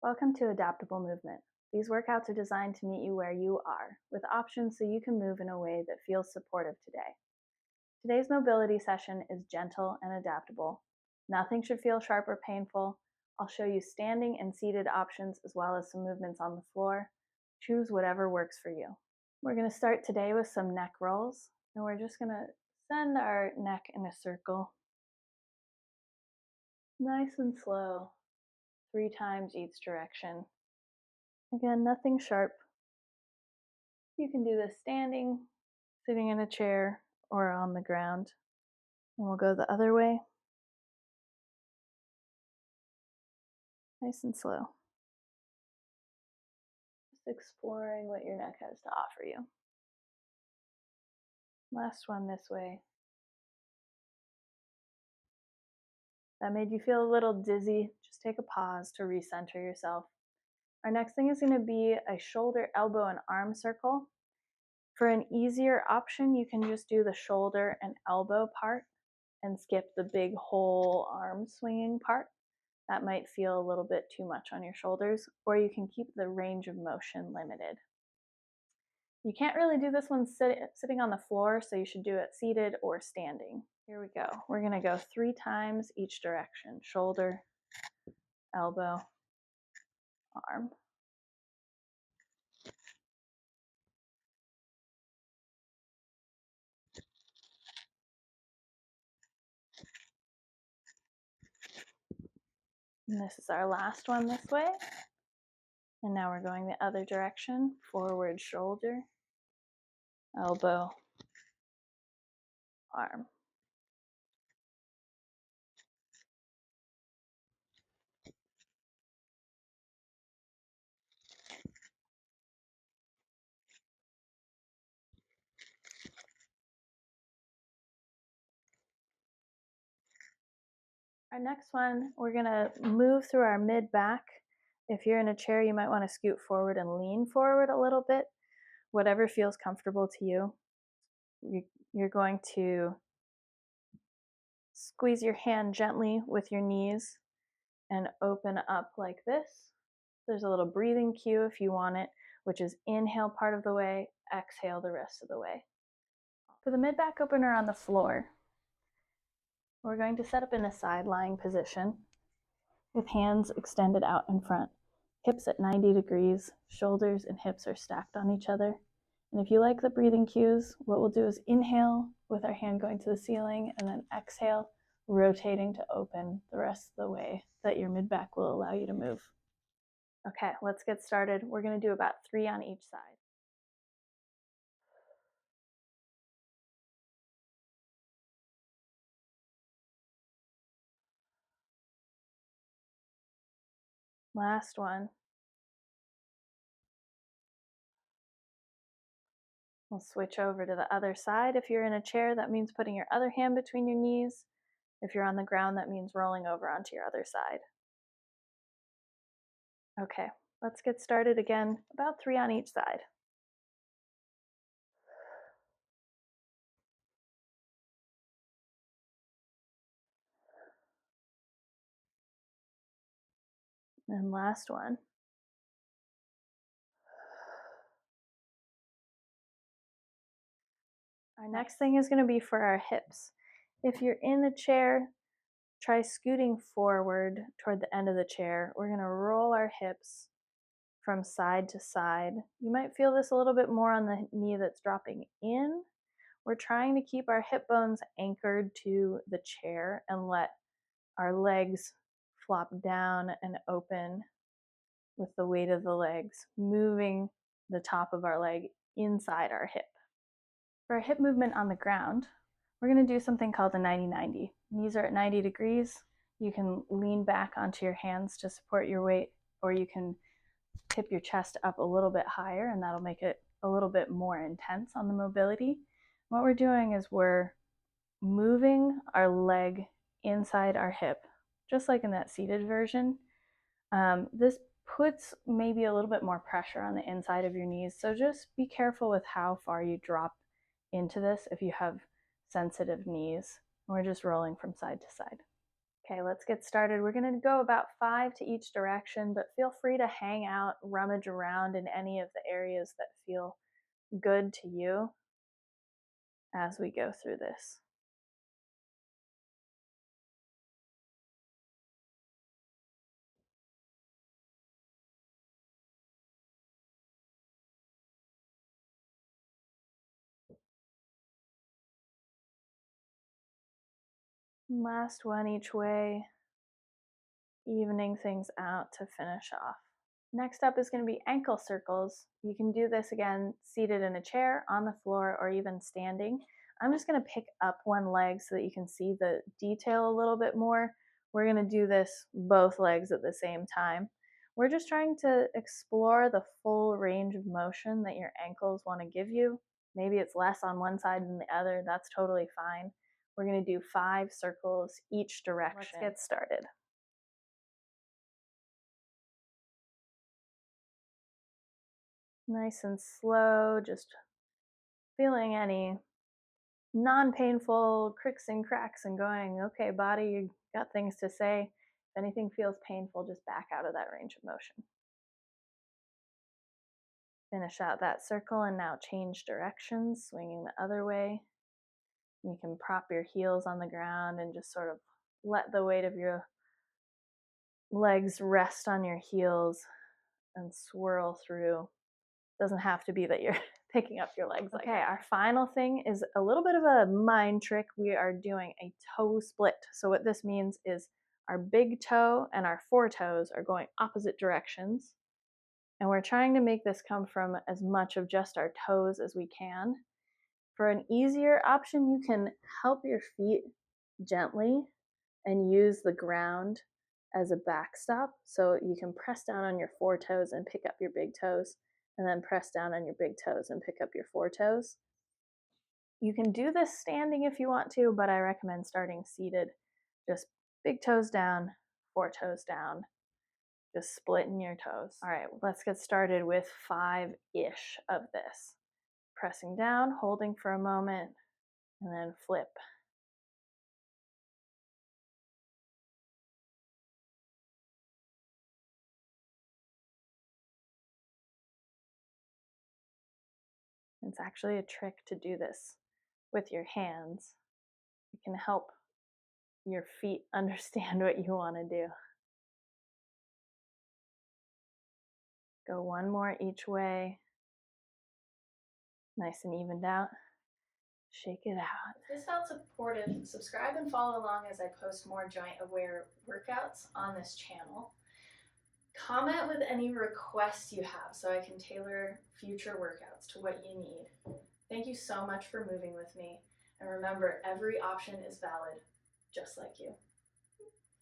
Welcome to Adaptable Movement. These workouts are designed to meet you where you are, with options so you can move in a way that feels supportive today. Today's mobility session is gentle and adaptable. Nothing should feel sharp or painful. I'll show you standing and seated options as well as some movements on the floor. Choose whatever works for you. We're going to start today with some neck rolls, and we're just going to send our neck in a circle. Nice and slow. 3 times each direction. Again, nothing sharp. You can do this standing, sitting in a chair, or on the ground. And we'll go the other way. Nice and slow. Just exploring what your neck has to offer you. Last one this way. That made you feel a little dizzy. Just take a pause to recenter yourself. Our next thing is going to be a shoulder, elbow, and arm circle. For an easier option, you can just do the shoulder and elbow part and skip the big whole arm swinging part. That might feel a little bit too much on your shoulders, or you can keep the range of motion limited. You can't really do this one sitting on the floor, so you should do it seated or standing. Here we go. We're going to go 3 times each direction. Shoulder, elbow, arm. And this is our last one this way. And now we're going the other direction. Forward shoulder, elbow, arm. Our next one, we're going to move through our mid-back. If you're in a chair, you might want to scoot forward and lean forward a little bit, whatever feels comfortable to you. You're going to squeeze your hand gently with your knees and open up like this. There's a little breathing cue if you want it, which is inhale part of the way, exhale the rest of the way. For the mid-back opener on the floor, we're going to set up in a side lying position with hands extended out in front, hips at 90 degrees, shoulders and hips are stacked on each other. And if you like the breathing cues, what we'll do is inhale with our hand going to the ceiling and then exhale, rotating to open the rest of the way that your mid-back will allow you to move. Okay, let's get started. We're going to do about 3 on each side. Last one. We'll switch over to the other side. If you're in a chair, that means putting your other hand between your knees. If you're on the ground, that means rolling over onto your other side. Okay, let's get started again, about 3 on each side. And last one. Our next thing is going to be for our hips. If you're in a chair, try scooting forward toward the end of the chair. We're going to roll our hips from side to side. You might feel this a little bit more on the knee that's dropping in. We're trying to keep our hip bones anchored to the chair and let our legs flop down and open with the weight of the legs, moving the top of our leg inside our hip. For a hip movement on the ground, we're going to do something called the 90-90. Knees are at 90 degrees. You can lean back onto your hands to support your weight, or you can tip your chest up a little bit higher, and that'll make it a little bit more intense on the mobility. What we're doing is we're moving our leg inside our hip, just like in that seated version. This puts maybe a little bit more pressure on the inside of your knees, so just be careful with how far you drop into this if you have sensitive knees. We're just rolling from side to side. Okay, let's get started. We're going to go about 5 to each direction, but feel free to hang out, rummage around in any of the areas that feel good to you as we go through this. Last one each way, evening things out to finish off. Next up is going to be ankle circles. You can do this again seated in a chair, on the floor, or even standing. I'm just going to pick up one leg so that you can see the detail a little bit more. We're going to do this both legs at the same time. We're just trying to explore the full range of motion that your ankles want to give you. Maybe it's less on one side than the other. That's totally fine. We're going to do 5 circles each direction. Let's get started. Nice and slow, just feeling any non-painful cricks and cracks and going, okay, body, you got things to say. If anything feels painful, just back out of that range of motion. Finish out that circle and now change directions, swinging the other way. You can prop your heels on the ground and just sort of let the weight of your legs rest on your heels and swirl through. Doesn't have to be that you're picking up your legs like that. Okay, our final thing is a little bit of a mind trick. We are doing a toe split. So what this means is our big toe and our foretoes are going opposite directions. And we're trying to make this come from as much of just our toes as we can. For an easier option, you can help your feet gently and use the ground as a backstop. So you can press down on your foretoes and pick up your big toes, and then press down on your big toes and pick up your foretoes. You can do this standing if you want to, but I recommend starting seated. Just big toes down, foretoes down, just splitting your toes. All right, let's get started with 5-ish of this. Pressing down, holding for a moment, and then flip. It's actually a trick to do this with your hands. It can help your feet understand what you want to do. Go one more each way. Nice and evened out. Shake it out. If this felt supportive, subscribe and follow along as I post more joint aware workouts on this channel. Comment with any requests you have so I can tailor future workouts to what you need. Thank you so much for moving with me. And remember, every option is valid, just like you.